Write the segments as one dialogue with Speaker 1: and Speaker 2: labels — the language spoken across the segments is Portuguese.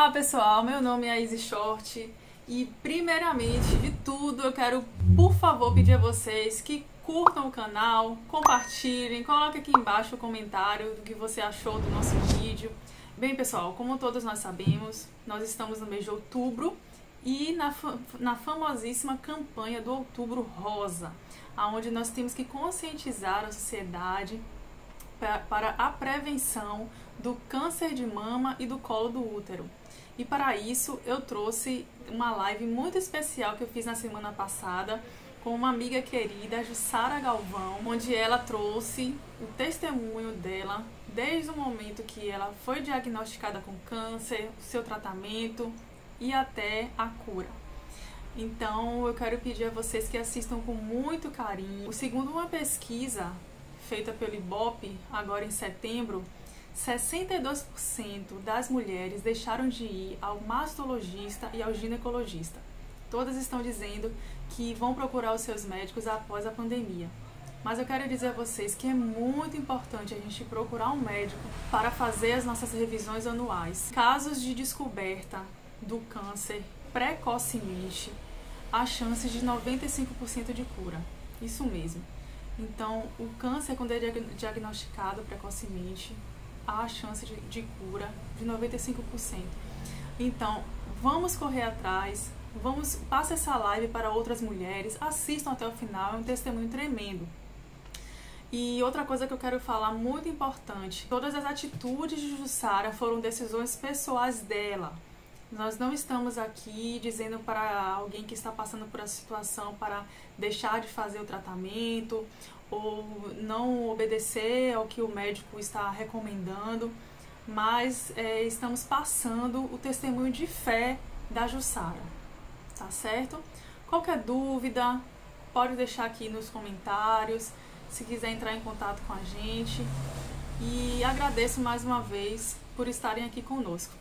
Speaker 1: Olá pessoal, meu nome é Izzy Short e primeiramente de tudo eu quero, por favor, pedir a vocês que curtam o canal, compartilhem, coloquem aqui embaixo o comentário do que você achou do nosso vídeo. Bem pessoal, como todos nós sabemos, nós estamos no mês de outubro e na famosíssima campanha do Outubro Rosa, onde nós temos que conscientizar a sociedade para a prevenção do câncer de mama e do colo do útero. E para isso eu trouxe uma live muito especial que eu fiz na semana passada com uma amiga querida, Jussara Galvão, onde ela trouxe o testemunho dela desde o momento que ela foi diagnosticada com câncer, o seu tratamento e até a cura. Então eu quero pedir a vocês que assistam com muito carinho. Segundo uma pesquisa feita pelo Ibope, agora em setembro, 62% das mulheres deixaram de ir ao mastologista e ao ginecologista. Todas estão dizendo que vão procurar os seus médicos após a pandemia. Mas eu quero dizer a vocês que é muito importante a gente procurar um médico para fazer as nossas revisões anuais. Casos de descoberta do câncer precocemente, há chances de 95% de cura. Isso mesmo. Então, o câncer, quando é diagnosticado precocemente, há a chance de cura de 95%. Então, vamos correr atrás, passe essa live para outras mulheres, assistam até o final, é um testemunho tremendo. E outra coisa que eu quero falar, muito importante, todas as atitudes de Jussara foram decisões pessoais dela. Nós não estamos aqui dizendo para alguém que está passando por essa situação para deixar de fazer o tratamento ou não obedecer ao que o médico está recomendando, mas estamos passando o testemunho de fé da Jussara, tá certo? Qualquer dúvida, pode deixar aqui nos comentários, se quiser entrar em contato com a gente. E agradeço mais uma vez por estarem aqui conosco,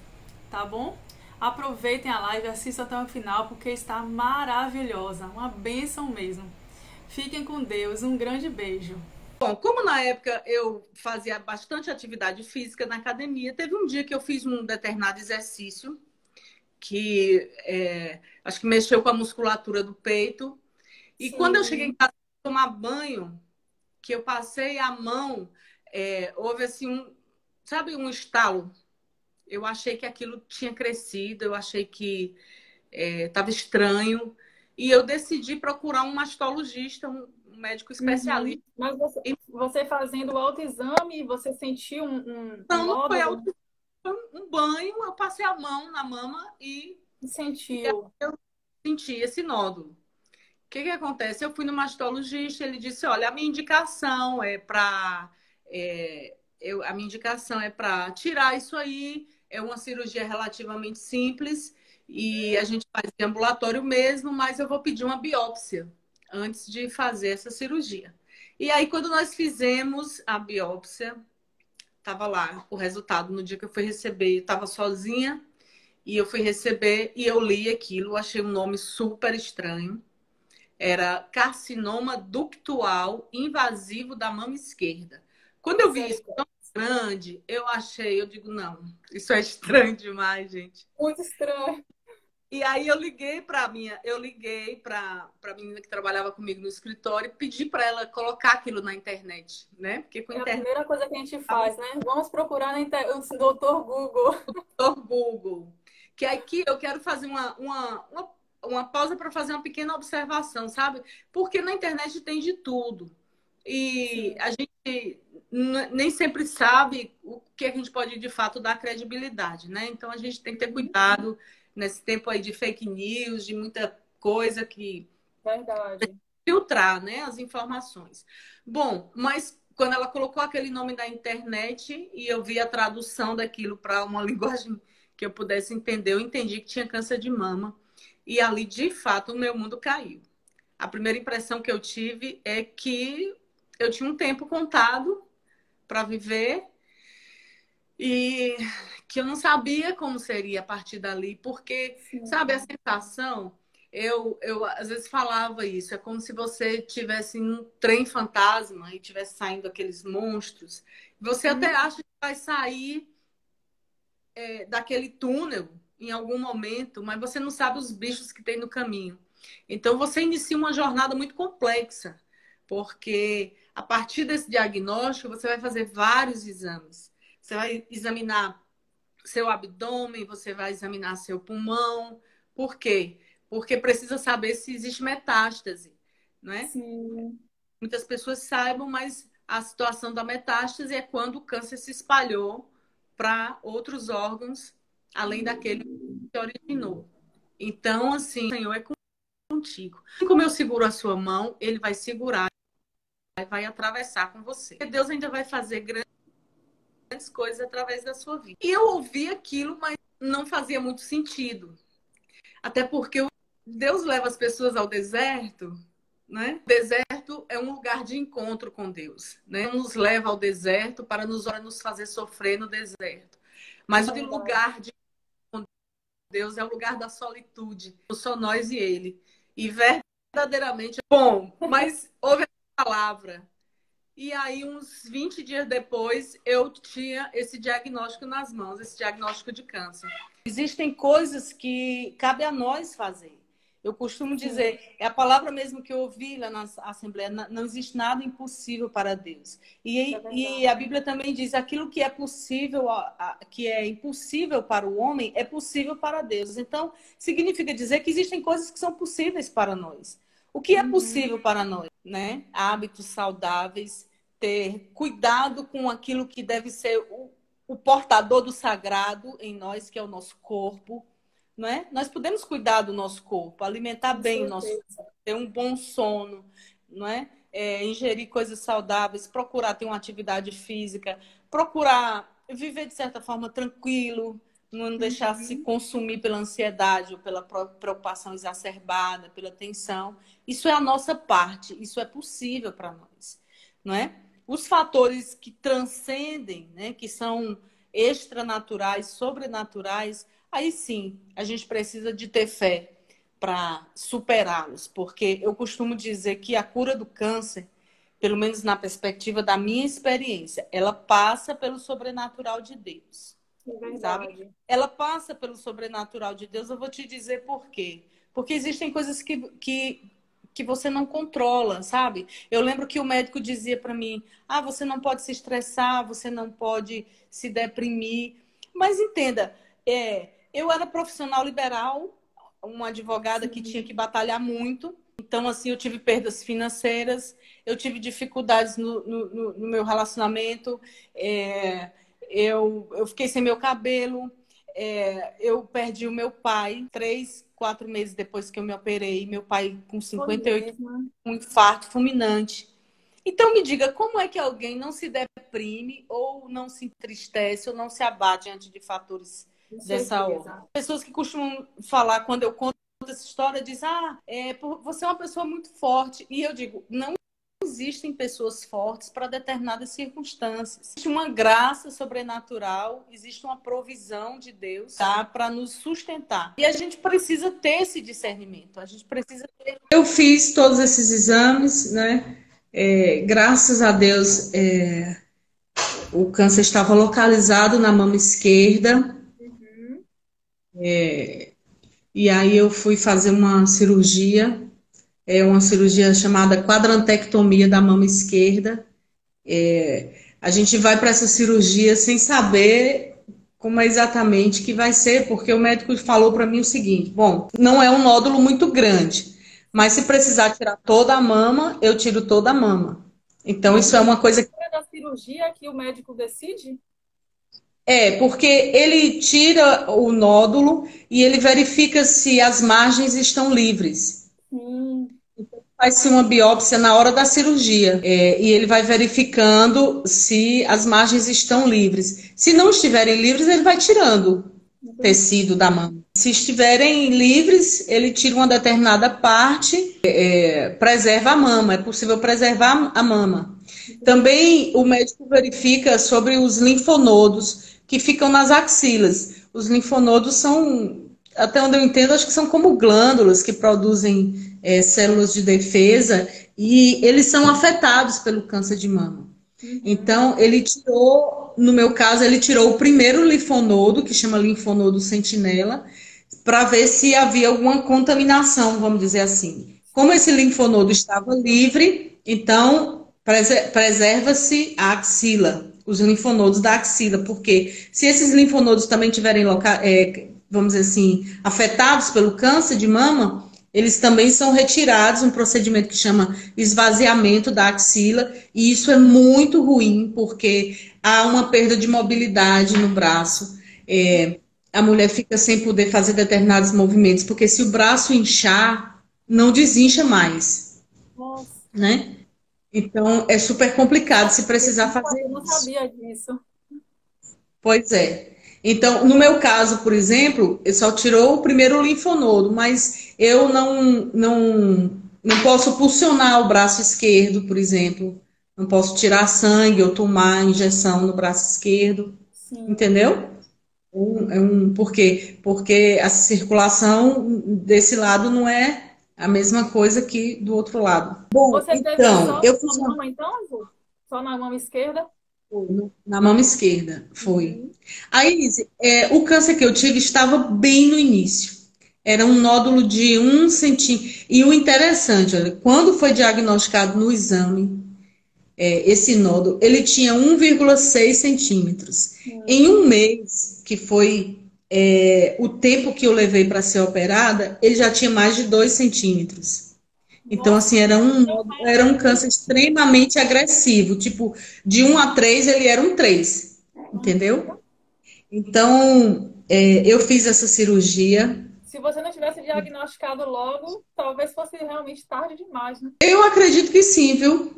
Speaker 1: tá bom? Aproveitem a live, assistam até o final porque está maravilhosa, uma bênção mesmo. Fiquem com Deus, um grande beijo.
Speaker 2: Bom, como na época eu fazia bastante atividade física na academia, teve um dia que eu fiz um determinado exercício que acho que mexeu com a musculatura do peito. E quando eu cheguei em casa para tomar banho, que eu passei a mão, houve assim sabe, um estalo. Eu achei que aquilo tinha crescido, eu achei que estava estranho. E eu decidi procurar um mastologista, um médico especialista.
Speaker 1: Mas você fazendo o autoexame, você sentiu um
Speaker 2: Não foi
Speaker 1: nódulo?
Speaker 2: um banho, eu passei a mão na mama e
Speaker 1: Sentiu?
Speaker 2: eu senti esse nódulo. O que acontece? Eu fui no mastologista, ele disse, olha, a minha indicação é para tirar isso aí, é uma cirurgia relativamente simples e a gente faz em ambulatório mesmo, mas eu vou pedir uma biópsia antes de fazer essa cirurgia. E aí, quando nós fizemos a biópsia, estava lá o resultado no dia que eu fui receber. Eu estava sozinha e eu fui receber e eu li aquilo, achei um nome super estranho. Era carcinoma ductual invasivo da mama esquerda. Quando eu vi isso tão grande, eu digo, não, isso é estranho demais, gente.
Speaker 1: Muito estranho.
Speaker 2: E aí eu liguei para a menina que trabalhava comigo no escritório e pedi para ela colocar aquilo na internet, né? Porque com a
Speaker 1: É a
Speaker 2: internet,
Speaker 1: primeira coisa que a gente faz, né? Vamos procurar na internet, o doutor Google.
Speaker 2: o Google. Que aqui eu quero fazer uma pausa para fazer uma pequena observação, sabe? Porque na internet tem de tudo. E a gente nem sempre sabe o que a gente pode de fato dar credibilidade, né? Então a gente tem que ter cuidado nesse tempo aí de fake news, de muita coisa que
Speaker 1: Verdade.
Speaker 2: filtrar, né, as informações. Bom, mas quando ela colocou aquele nome da internet e eu vi a tradução daquilo para uma linguagem que eu pudesse entender, eu entendi que tinha câncer de mama. E ali, de fato, o meu mundo caiu. A primeira impressão que eu tive é que eu tinha um tempo contado para viver e que eu não sabia como seria a partir dali, porque, sabe, a sensação, eu às vezes falava isso, é como se você tivesse um trem fantasma e tivesse saindo aqueles monstros. Você até acha que vai sair daquele túnel em algum momento, mas você não sabe os bichos que tem no caminho. Então, você inicia uma jornada muito complexa, porque a partir desse diagnóstico, você vai fazer vários exames. Você vai examinar seu abdômen, você vai examinar seu pulmão. Por quê? Porque precisa saber se existe metástase, não é?
Speaker 1: Sim.
Speaker 2: Muitas pessoas saibam, mas a situação da metástase é quando o câncer se espalhou para outros órgãos, além daquele que originou. Então, assim, o Senhor é contigo. Como eu seguro a sua mão, ele vai segurar e vai atravessar com você. E Deus ainda vai fazer grandes coisas através da sua vida. E eu ouvi aquilo, mas não fazia muito sentido. Até porque Deus leva as pessoas ao deserto, né? O deserto é um lugar de encontro com Deus, né? Nos leva ao deserto para nos fazer sofrer no deserto. Mas o lugar de Deus é o lugar da solitude, só nós e Ele. E verdadeiramente bom, mas houve a palavra. E aí, uns 20 dias depois, eu tinha esse diagnóstico nas mãos, esse diagnóstico de câncer. Existem coisas que cabe a nós fazer. Eu costumo dizer, é a palavra mesmo que eu ouvi lá na Assembleia, não existe nada impossível para Deus. E a Bíblia também diz, aquilo que é possível, que é impossível para o homem, é possível para Deus. Então, significa dizer que existem coisas que são possíveis para nós. O que é possível para nós, né? Hábitos saudáveis, ter cuidado com aquilo que deve ser o portador do sagrado em nós, que é o nosso corpo, não é? Nós podemos cuidar do nosso corpo, alimentar bem o nosso corpo, ter um bom sono, não é? Ingerir coisas saudáveis, procurar ter uma atividade física, procurar viver de certa forma tranquilo, não deixar se consumir pela ansiedade ou pela preocupação exacerbada, pela tensão. Isso é a nossa parte, isso é possível para nós, não é? Os fatores que transcendem, né, que são extranaturais, sobrenaturais, aí sim, a gente precisa de ter fé para superá-los, porque eu costumo dizer que a cura do câncer, pelo menos na perspectiva da minha experiência, ela passa pelo sobrenatural de Deus. Sabe? Ela passa pelo sobrenatural de Deus. Eu vou te dizer por quê. Porque existem coisas que você não controla, sabe? Eu lembro que o médico dizia para mim, você não pode se estressar, você não pode se deprimir. Mas entenda, eu era profissional liberal, uma advogada que tinha que batalhar muito. Então, assim, eu tive perdas financeiras, eu tive dificuldades no meu relacionamento, eu fiquei sem meu cabelo, eu perdi o meu pai 3, 4 meses depois que eu me operei. Meu pai com 58, um infarto fulminante. Então me diga, como é que alguém não se deprime ou não se entristece ou não se abate diante de fatores dessa ordem? Pessoas que costumam falar, quando eu conto essa história, dizem, você é uma pessoa muito forte. E eu digo, não existem pessoas fortes para determinadas circunstâncias. Existe uma graça sobrenatural, existe uma provisão de Deus, tá, para nos sustentar. E a gente precisa ter esse discernimento. A gente precisa ter...
Speaker 3: Eu fiz todos esses exames, né? Graças a Deus, o câncer estava localizado na mama esquerda. E aí eu fui fazer uma cirurgia chamada quadrantectomia da mama esquerda. A gente vai para essa cirurgia sem saber como é exatamente que vai ser, porque o médico falou para mim o seguinte, bom, não é um nódulo muito grande, mas se precisar tirar toda a mama, eu tiro toda a mama. Então isso é uma coisa...
Speaker 1: É da cirurgia que o médico decide?
Speaker 3: Porque ele tira o nódulo e ele verifica se as margens estão livres. Faz-se uma biópsia na hora da cirurgia, e ele vai verificando se as margens estão livres. Se não estiverem livres, ele vai tirando o tecido da mama. Se estiverem livres, ele tira uma determinada parte, preserva a mama, é possível preservar a mama. Também o médico verifica sobre os linfonodos que ficam nas axilas. Os linfonodos são, até onde eu entendo, acho que são como glândulas que produzem células de defesa, e eles são afetados pelo câncer de mama. Então, ele tirou no meu caso, ele tirou o primeiro linfonodo, que chama linfonodo sentinela, para ver se havia alguma contaminação, vamos dizer assim. Como esse linfonodo estava livre, então preserva-se a axila, os linfonodos da axila, porque se esses linfonodos também tiverem, vamos dizer assim, afetados pelo câncer de mama, eles também são retirados, um procedimento que chama esvaziamento da axila, e isso é muito ruim, porque há uma perda de mobilidade no braço. A mulher fica sem poder fazer determinados movimentos, porque se o braço inchar, não desincha mais.
Speaker 1: Nossa.
Speaker 3: Né? Então, é super complicado se precisar fazer
Speaker 1: isso. Eu não sabia disso.
Speaker 3: Pois é. Então, no meu caso, por exemplo, ele só tirou o primeiro linfonodo, mas eu não posso pulsionar o braço esquerdo, por exemplo. Não posso tirar sangue ou tomar injeção no braço esquerdo. Sim. Entendeu? Por quê? Porque a circulação desse lado não é a mesma coisa que do outro lado. Bom,
Speaker 1: você teve
Speaker 3: então,
Speaker 1: só na mama, então, Azul? Só na mama esquerda?
Speaker 3: Na mama esquerda, foi. Aí, o câncer que eu tive estava bem no início. Era um nódulo de 1 centímetro. E o interessante, olha, quando foi diagnosticado no exame, esse nódulo, ele tinha 1,6 centímetros. Em um mês, que foi o tempo que eu levei para ser operada, ele já tinha mais de 2 centímetros. Então, assim, era um câncer extremamente agressivo. Tipo, de 1 a 3, ele era um 3. Entendeu? Então, eu fiz essa cirurgia.
Speaker 1: Se você não tivesse diagnosticado logo, talvez fosse realmente tarde demais, né?
Speaker 3: Eu acredito que sim, viu?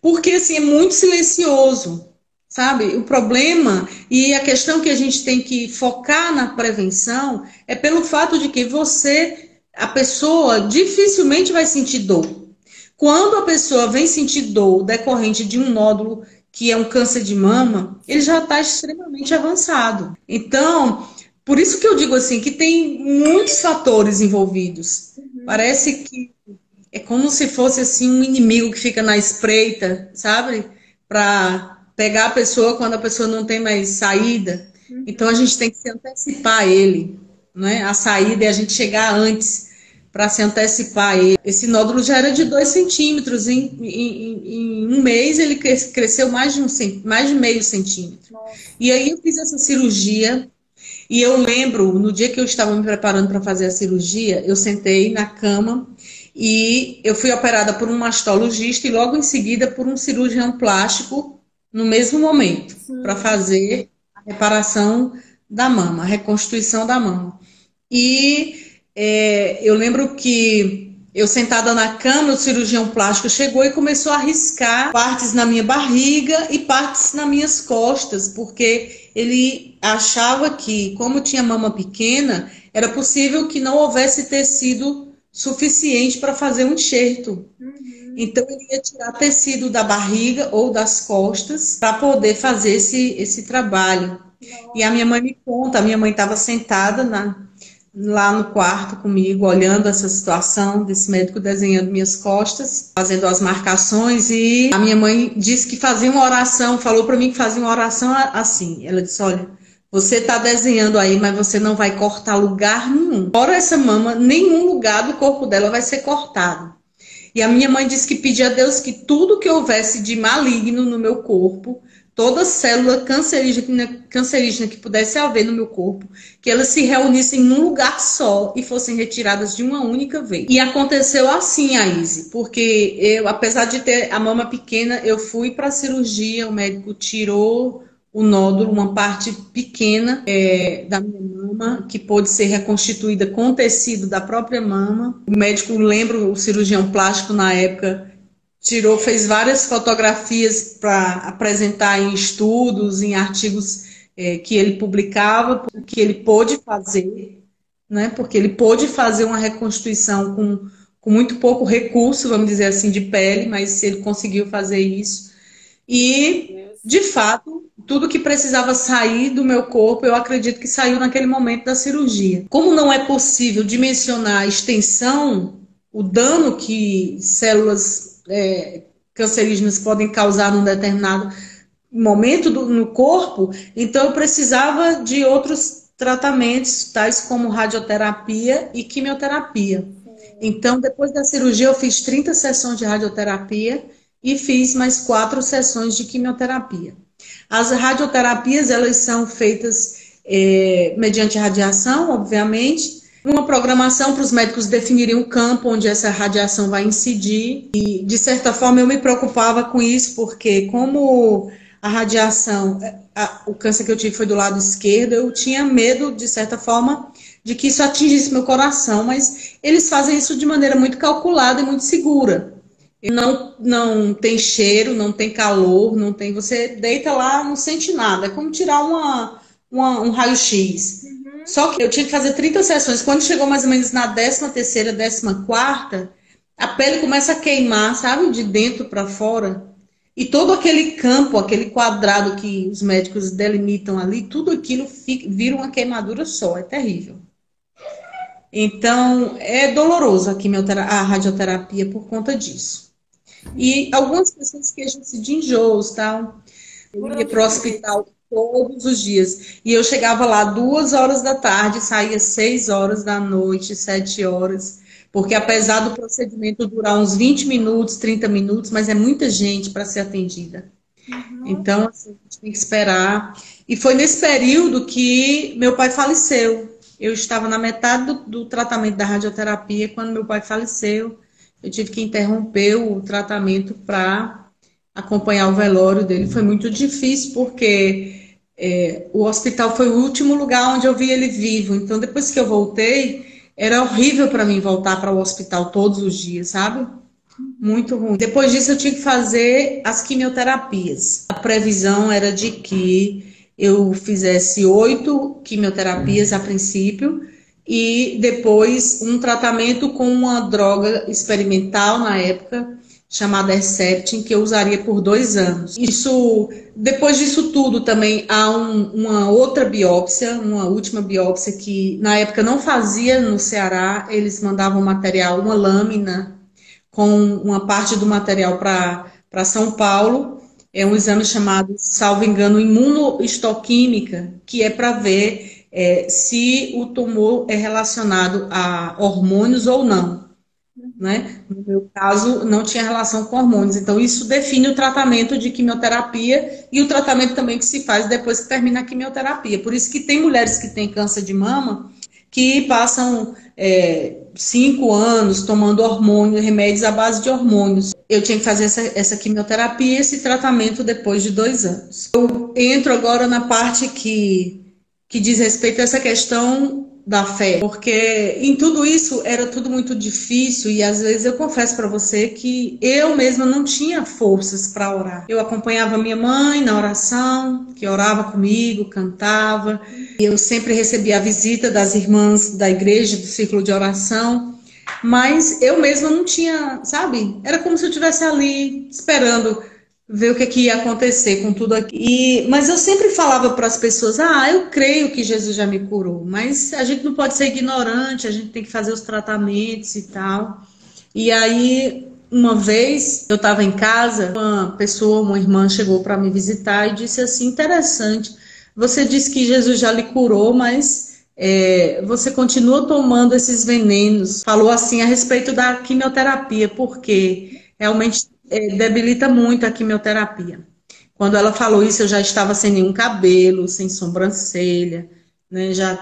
Speaker 3: Porque, assim, é muito silencioso, sabe? O problema e a questão que a gente tem que focar na prevenção é pelo fato de que a pessoa dificilmente vai sentir dor. Quando a pessoa vem sentir dor decorrente de um nódulo que é um câncer de mama, ele já está extremamente avançado. Então, por isso que eu digo assim, que tem muitos fatores envolvidos. Parece que é como se fosse assim um inimigo que fica na espreita, sabe? Para pegar a pessoa quando a pessoa não tem mais saída. Então a gente tem que se antecipar a ele, né? A saída é a gente chegar antes para se antecipar a ele. Esse nódulo já era de 2 centímetros. Em um mês ele cresceu mais de meio centímetro. Nossa. E aí eu fiz essa cirurgia. E eu lembro, no dia que eu estava me preparando para fazer a cirurgia, eu sentei na cama e eu fui operada por um mastologista e logo em seguida por um cirurgião plástico no mesmo momento, para fazer a reparação da mama, a reconstituição da mama. E eu lembro que eu sentada na cama, o cirurgião plástico chegou e começou a riscar partes na minha barriga e partes nas minhas costas, porque ele achava que, como tinha mama pequena, era possível que não houvesse tecido suficiente para fazer um enxerto. Então, ele ia tirar tecido da barriga ou das costas para poder fazer esse trabalho. E a minha mãe me conta, a minha mãe estava sentada lá no quarto comigo, olhando essa situação desse médico desenhando minhas costas, fazendo as marcações, e a minha mãe disse que fazia uma oração, falou para mim que fazia uma oração assim. Ela disse, olha, você está desenhando aí, mas você não vai cortar lugar nenhum. Fora essa mama, nenhum lugar do corpo dela vai ser cortado. E a minha mãe disse que pedia a Deus que tudo que houvesse de maligno no meu corpo, toda célula cancerígena que pudesse haver no meu corpo, que elas se reunissem num lugar só e fossem retiradas de uma única vez. E aconteceu assim, Aíse, porque eu, apesar de ter a mama pequena, eu fui para a cirurgia, o médico tirou o nódulo, uma parte pequena da minha mama, que pôde ser reconstituída com o tecido da própria mama. O médico, lembro, o cirurgião plástico na época, fez várias fotografias para apresentar em estudos, em artigos que ele publicava, que ele pôde fazer, né? Porque ele pôde fazer uma reconstituição com muito pouco recurso, vamos dizer assim, de pele, mas ele conseguiu fazer isso. E, de fato, tudo que precisava sair do meu corpo, eu acredito que saiu naquele momento da cirurgia. Como não é possível dimensionar a extensão, o dano que células cancerígenas podem causar num determinado momento no corpo, então eu precisava de outros tratamentos, tais como radioterapia e quimioterapia. Então, depois da cirurgia, eu fiz 30 sessões de radioterapia e fiz mais 4 sessões de quimioterapia. As radioterapias, elas são feitas mediante radiação, obviamente, uma programação para os médicos definirem o campo onde essa radiação vai incidir. E, de certa forma, eu me preocupava com isso, porque como a radiação, o câncer que eu tive foi do lado esquerdo, eu tinha medo, de certa forma, de que isso atingisse meu coração, mas eles fazem isso de maneira muito calculada e muito segura. Não tem cheiro, não tem calor, não tem. Você deita lá, não sente nada. É como tirar um raio-x. Só que eu tinha que fazer 30 sessões. Quando chegou mais ou menos na 13ª, 14ª, a pele começa a queimar, sabe? De dentro para fora. E todo aquele campo, aquele quadrado que os médicos delimitam ali, tudo aquilo vira uma queimadura só. É terrível. Então, é doloroso a radioterapia por conta disso. E algumas pessoas queixam-se de enjoos, tá? Eu ia para o hospital todos os dias. E eu chegava lá 2 horas da tarde, saía 6 horas da noite, 7 horas. Porque apesar do procedimento durar uns 20 minutos, 30 minutos, mas é muita gente para ser atendida. Então, assim, a gente tem que esperar. E foi nesse período que meu pai faleceu. Eu estava na metade do tratamento da radioterapia quando meu pai faleceu. Eu tive que interromper o tratamento para acompanhar o velório dele. Foi muito difícil porque o hospital foi o último lugar onde eu vi ele vivo. Então, depois que eu voltei, era horrível para mim voltar para o hospital todos os dias, sabe? Muito ruim. Depois disso, eu tinha que fazer as quimioterapias. A previsão era de que eu fizesse 8 quimioterapias a princípio e depois um tratamento com uma droga experimental na época, chamada Herceptin, que eu usaria por 2 anos. Depois disso tudo também há uma outra biópsia, uma última biópsia que na época não fazia no Ceará, eles mandavam material, uma lâmina com uma parte do material para São Paulo. É um exame chamado, salvo engano, imunohistoquímica, que é para ver se o tumor é relacionado a hormônios ou não. Né? No meu caso, não tinha relação com hormônios. Então, isso define o tratamento de quimioterapia e o tratamento também que se faz depois que termina a quimioterapia. Por isso que tem mulheres que têm câncer de mama que passam 5 anos tomando remédios à base de hormônios. Eu tinha que fazer essa quimioterapia, esse tratamento depois de 2 anos. Eu entro agora na parte que diz respeito a essa questão da fé, porque em tudo isso era tudo muito difícil e às vezes eu confesso para você que eu mesma não tinha forças para orar. Eu acompanhava minha mãe na oração, que orava comigo, cantava, e eu sempre recebia a visita das irmãs da igreja, do círculo de oração, mas eu mesma não tinha, sabe? Era como se eu estivesse ali esperando ver o que ia acontecer com tudo aqui. Mas eu sempre falava para as pessoas, eu creio que Jesus já me curou, mas a gente não pode ser ignorante, a gente tem que fazer os tratamentos e tal. E aí, uma vez, eu estava em casa, uma irmã chegou para me visitar e disse assim, interessante, você disse que Jesus já lhe curou, mas você continua tomando esses venenos. Falou assim a respeito da quimioterapia, porque realmente debilita muito a quimioterapia. Quando ela falou isso, eu já estava sem nenhum cabelo, sem sobrancelha, né? Já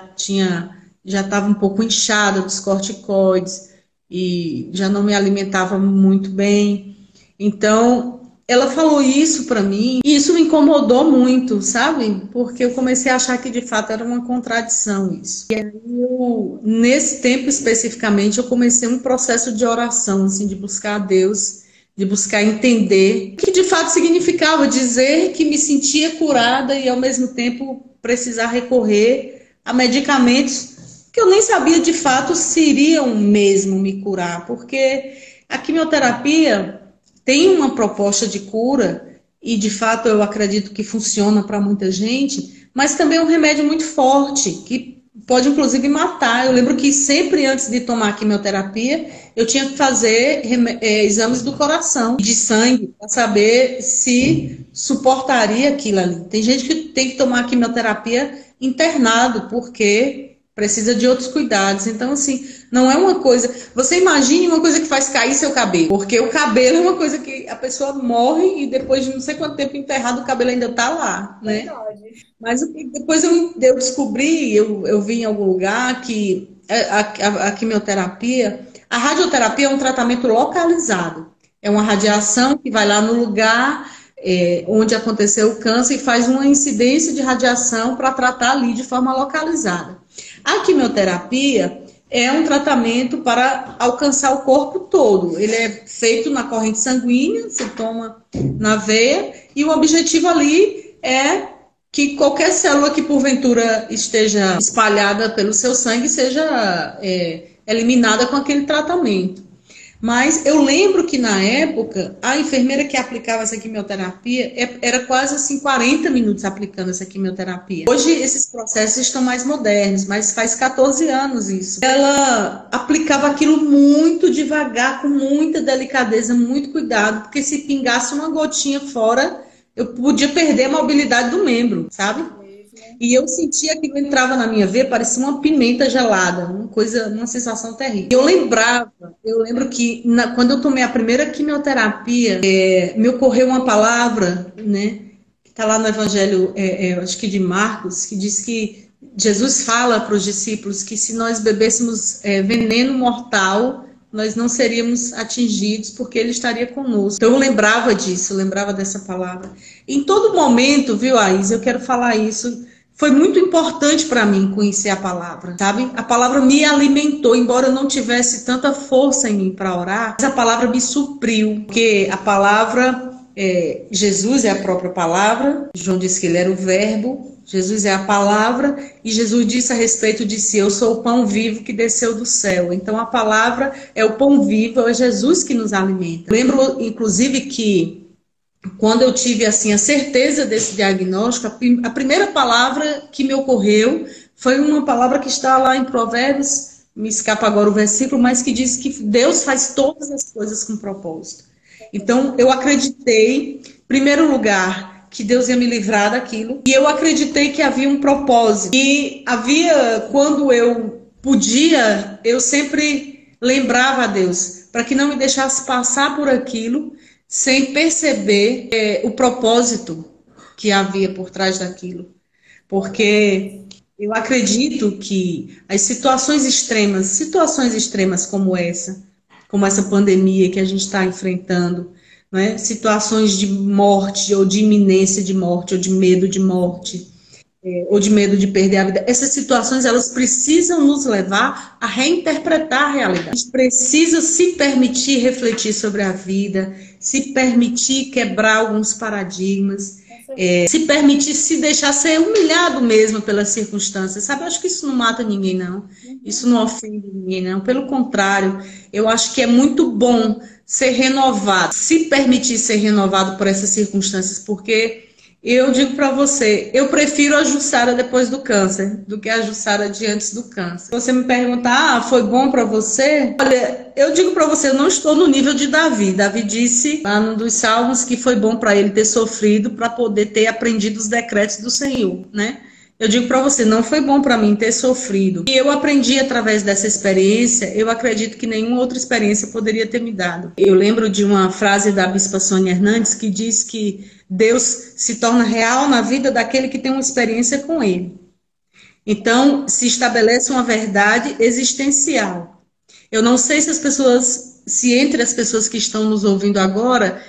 Speaker 3: estava um pouco inchada dos corticoides e já não me alimentava muito bem. Então, ela falou isso para mim e isso me incomodou muito, sabe? Porque eu comecei a achar que de fato era uma contradição isso. E aí nesse tempo especificamente, eu comecei um processo de oração, assim, de buscar a Deus, de buscar entender o que de fato significava dizer que me sentia curada e ao mesmo tempo precisar recorrer a medicamentos que eu nem sabia de fato se iriam mesmo me curar, porque a quimioterapia tem uma proposta de cura e de fato eu acredito que funciona para muita gente, mas também é um remédio muito forte que pode inclusive matar. Eu lembro que sempre antes de tomar quimioterapia, eu tinha que fazer exames do coração, de sangue, para saber se suportaria aquilo ali. Tem gente que tem que tomar quimioterapia internado, porque precisa de outros cuidados. Então, assim, não é uma coisa... Você imagine uma coisa que faz cair seu cabelo, porque o cabelo é uma coisa que a pessoa morre e depois de não sei quanto tempo enterrado, o cabelo ainda está lá, né?
Speaker 1: Verdade.
Speaker 3: Mas depois eu descobri, eu vi em algum lugar que a quimioterapia, a radioterapia é um tratamento localizado. É uma radiação que vai lá no lugar onde aconteceu o câncer e faz uma incidência de radiação para tratar ali de forma localizada. A quimioterapia é um tratamento para alcançar o corpo todo. Ele é feito na corrente sanguínea, se toma na veia, e o objetivo ali é que qualquer célula que porventura esteja espalhada pelo seu sangue seja eliminada com aquele tratamento. Mas eu lembro que na época, a enfermeira que aplicava essa quimioterapia era quase assim 40 minutos aplicando essa quimioterapia. Hoje esses processos estão mais modernos, mas faz 14 anos isso. Ela aplicava aquilo muito devagar, com muita delicadeza, muito cuidado, porque se pingasse uma gotinha fora, eu podia perder a mobilidade do membro, sabe? E eu sentia que entrava na minha veia, parecia uma pimenta gelada, uma sensação terrível. Eu lembro que quando eu tomei a primeira quimioterapia, me ocorreu uma palavra, né, que está lá no Evangelho, acho que de Marcos, que diz que Jesus fala para os discípulos que se nós bebêssemos veneno mortal, nós não seríamos atingidos porque ele estaria conosco. Então eu lembrava disso, eu lembrava dessa palavra. Em todo momento, viu, Aís, eu quero falar isso, foi muito importante para mim conhecer a palavra, sabe? A palavra me alimentou, embora eu não tivesse tanta força em mim para orar, mas a palavra me supriu, porque a palavra, Jesus é a própria palavra, João disse que ele era o verbo, Jesus é a palavra, e Jesus disse a respeito de si, eu sou o pão vivo que desceu do céu. Então a palavra é o pão vivo, é Jesus que nos alimenta. Lembro, inclusive, que quando eu tive assim a certeza desse diagnóstico, a primeira palavra que me ocorreu foi uma palavra que está lá em Provérbios, me escapa agora o versículo, mas que diz que Deus faz todas as coisas com propósito. Então eu acreditei, em primeiro lugar, que Deus ia me livrar daquilo, e eu acreditei que havia um propósito. E havia, quando eu podia, eu sempre lembrava a Deus, para que não me deixasse passar por aquilo, sem perceber o propósito que havia por trás daquilo. Porque eu acredito que as situações extremas como essa pandemia que a gente está enfrentando, né? Situações de morte, ou de iminência de morte, ou de medo de morte, ou de medo de perder a vida. Essas situações, elas precisam nos levar a reinterpretar a realidade. A gente precisa se permitir refletir sobre a vida, se permitir quebrar alguns paradigmas, se permitir se deixar ser humilhado mesmo pelas circunstâncias, sabe? Eu acho que isso não mata ninguém, não. Isso não ofende ninguém, não. Pelo contrário, eu acho que é muito bom ser renovado, se permitir ser renovado por essas circunstâncias, porque eu digo para você, eu prefiro a Jussara depois do câncer do que a Jussara de antes do câncer. Você me perguntar, foi bom para você? Olha, eu digo para você, eu não estou no nível de Davi. Davi disse lá num dos Salmos que foi bom para ele ter sofrido para poder ter aprendido os decretos do Senhor, né? Eu digo para você, não foi bom para mim ter sofrido. E eu aprendi através dessa experiência, eu acredito que nenhuma outra experiência poderia ter me dado. Eu lembro de uma frase da Bispa Sônia Hernandes que diz que Deus se torna real na vida daquele que tem uma experiência com ele. Então, se estabelece uma verdade existencial. Eu não sei se entre as pessoas que estão nos ouvindo agora,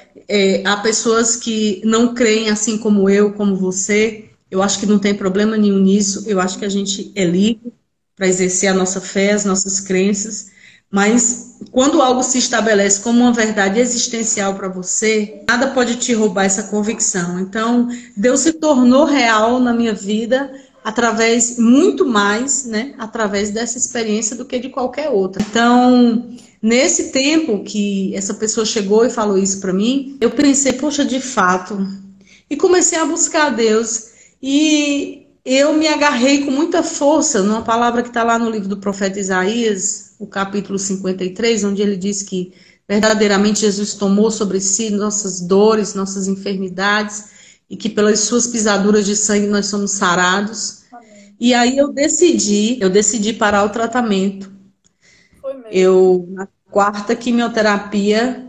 Speaker 3: há pessoas que não creem assim como eu, como você. Eu acho que não tem problema nenhum nisso. Eu acho que a gente é livre para exercer a nossa fé, as nossas crenças. Mas quando algo se estabelece como uma verdade existencial para você, nada pode te roubar essa convicção. Então, Deus se tornou real na minha vida através, muito mais, né, através dessa experiência do que de qualquer outra. Então, nesse tempo que essa pessoa chegou e falou isso para mim, eu pensei, poxa, de fato, e comecei a buscar a Deus. E eu me agarrei com muita força numa palavra que está lá no livro do profeta Isaías, o capítulo 53, onde ele diz que verdadeiramente Jesus tomou sobre si nossas dores, nossas enfermidades, e que pelas suas pisaduras de sangue nós somos sarados. Amém. E aí eu decidi parar o tratamento.
Speaker 1: Foi mesmo.
Speaker 3: Na quarta quimioterapia,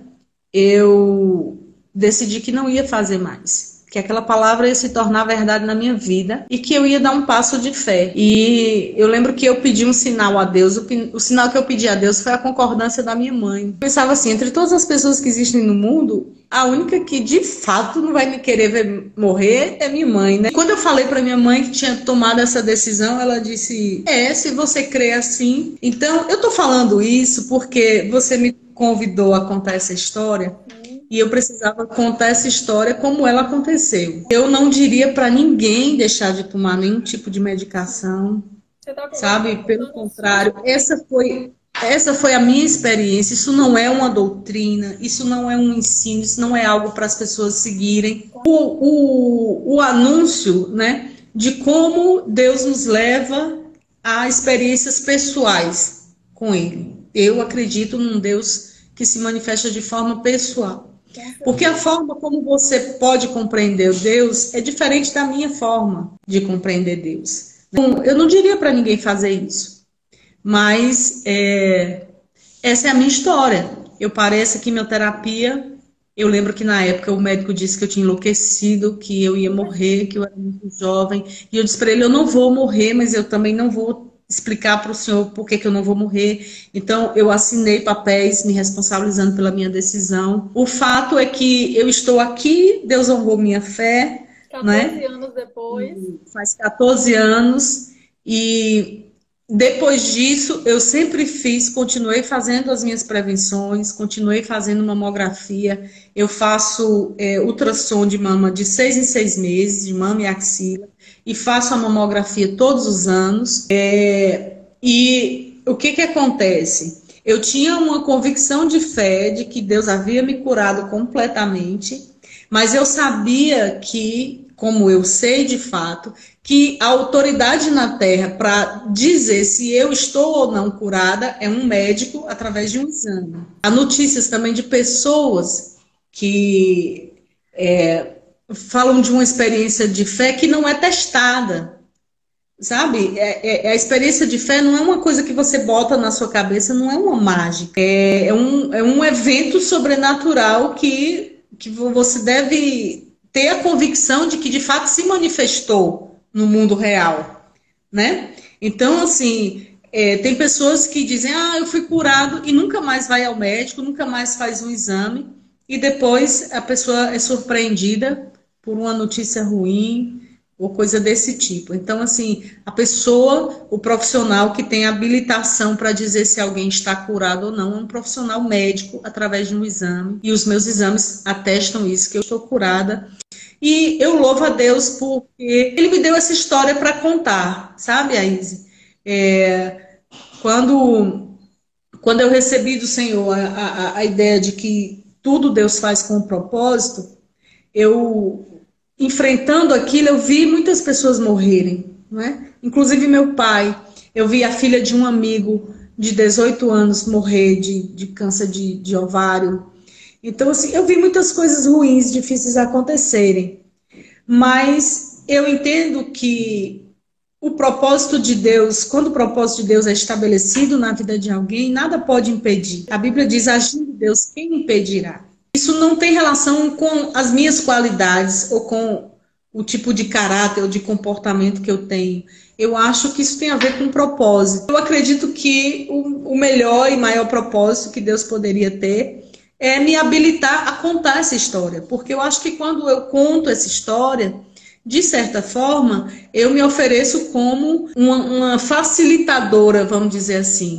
Speaker 3: eu decidi que não ia fazer mais. Que aquela palavra ia se tornar verdade na minha vida e que eu ia dar um passo de fé. E eu lembro que eu pedi um sinal a Deus. O sinal que eu pedi a Deus foi a concordância da minha mãe. Eu pensava assim, entre todas as pessoas que existem no mundo, a única que de fato não vai me querer ver morrer é minha mãe, né? Quando eu falei para minha mãe que tinha tomado essa decisão, ela disse, se você crê assim. Então, eu tô falando isso porque você me convidou a contar essa história. E eu precisava contar essa história como ela aconteceu. Eu não diria para ninguém deixar de tomar nenhum tipo de medicação, sabe? Pelo contrário, essa foi a minha experiência. Isso não é uma doutrina, isso não é um ensino, isso não é algo para as pessoas seguirem. O anúncio, né, de como Deus nos leva a experiências pessoais com Ele. Eu acredito num Deus que se manifesta de forma pessoal. Porque a forma como você pode compreender Deus é diferente da minha forma de compreender Deus. Então, eu não diria para ninguém fazer isso, mas essa é a minha história. Eu parei essa quimioterapia, eu lembro que na época o médico disse que eu tinha enlouquecido, que eu ia morrer, que eu era muito jovem, e eu disse para ele, eu não vou morrer, mas eu também não vou explicar para o senhor por que eu não vou morrer. Então, eu assinei papéis me responsabilizando pela minha decisão. O fato é que eu estou aqui, Deus honrou minha fé.
Speaker 1: 14 anos depois.
Speaker 3: Faz 14 anos. E depois disso, eu sempre continuei fazendo as minhas prevenções, continuei fazendo mamografia. Eu faço ultrassom de mama de 6 em 6 meses, de mama e axila. E faço a mamografia todos os anos. E o que acontece? Eu tinha uma convicção de fé de que Deus havia me curado completamente, mas eu sabia que, como eu sei de fato, que a autoridade na Terra para dizer se eu estou ou não curada é um médico através de um exame. Há notícias também de pessoas que falam de uma experiência de fé que não é testada, sabe? A experiência de fé não é uma coisa que você bota na sua cabeça, não é uma mágica. É um evento sobrenatural que você deve ter a convicção de que de fato se manifestou no mundo real, né? Então, assim, tem pessoas que dizem, eu fui curado e nunca mais vai ao médico, nunca mais faz um exame e depois a pessoa é surpreendida por uma notícia ruim ou coisa desse tipo. Então, assim, a pessoa, o profissional que tem habilitação para dizer se alguém está curado ou não, é um profissional médico através de um exame. E os meus exames atestam isso, que eu estou curada. E eu louvo a Deus porque Ele me deu essa história para contar, sabe, Aíse? Quando eu recebi do Senhor a ideia de que tudo Deus faz com um propósito, enfrentando aquilo, eu vi muitas pessoas morrerem, não é? Inclusive meu pai. Eu vi a filha de um amigo de 18 anos morrer de câncer de ovário. Então, assim, eu vi muitas coisas ruins, difíceis acontecerem. Mas eu entendo que o propósito de Deus, quando o propósito de Deus é estabelecido na vida de alguém, nada pode impedir. A Bíblia diz, agindo Deus, quem impedirá? Isso não tem relação com as minhas qualidades ou com o tipo de caráter ou de comportamento que eu tenho. Eu acho que isso tem a ver com propósito. Eu acredito que o melhor e maior propósito que Deus poderia ter é me habilitar a contar essa história. Porque eu acho que quando eu conto essa história, de certa forma, eu me ofereço como uma facilitadora, vamos dizer assim,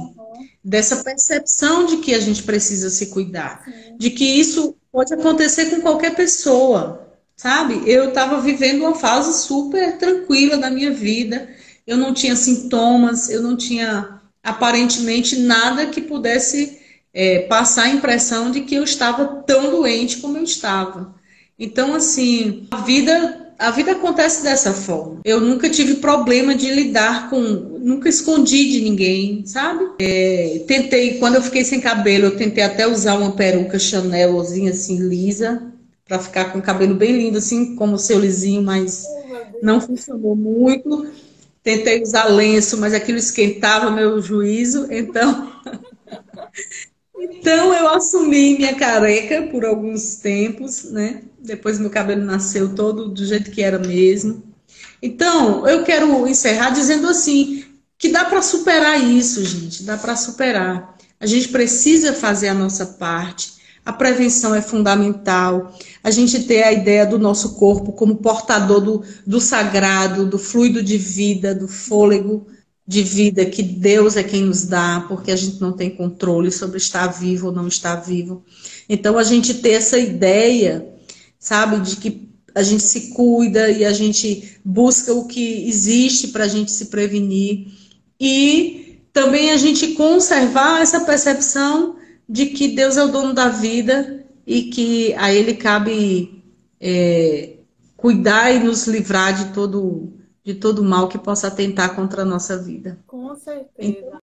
Speaker 3: dessa percepção de que a gente precisa se cuidar, de que isso pode acontecer com qualquer pessoa, sabe? Eu estava vivendo uma fase super tranquila da minha vida, eu não tinha sintomas, eu não tinha aparentemente nada que pudesse passar a impressão de que eu estava tão doente como eu estava. Então, assim, a vida acontece dessa forma. Eu nunca tive problema de lidar com, nunca escondi de ninguém, sabe? Tentei, quando eu fiquei sem cabelo, eu tentei até usar uma peruca Chanelzinha assim, lisa, para ficar com o cabelo bem lindo, assim, como o seu lisinho, mas não funcionou muito. Tentei usar lenço, mas aquilo esquentava meu juízo, então eu assumi minha careca por alguns tempos, né? Depois meu cabelo nasceu todo do jeito que era mesmo. Então, eu quero encerrar dizendo assim, que dá para superar isso, gente, dá para superar. A gente precisa fazer a nossa parte. A prevenção é fundamental. A gente ter a ideia do nosso corpo como portador do sagrado, do fluido de vida, do fôlego de vida que Deus é quem nos dá, porque a gente não tem controle sobre estar vivo ou não estar vivo. Então, a gente ter essa ideia, sabe, de que a gente se cuida e a gente busca o que existe para a gente se prevenir. E também a gente conservar essa percepção de que Deus é o dono da vida e que a Ele cabe cuidar e nos livrar de todo mal que possa atentar contra a nossa vida.
Speaker 1: Com
Speaker 3: Então,
Speaker 1: certeza.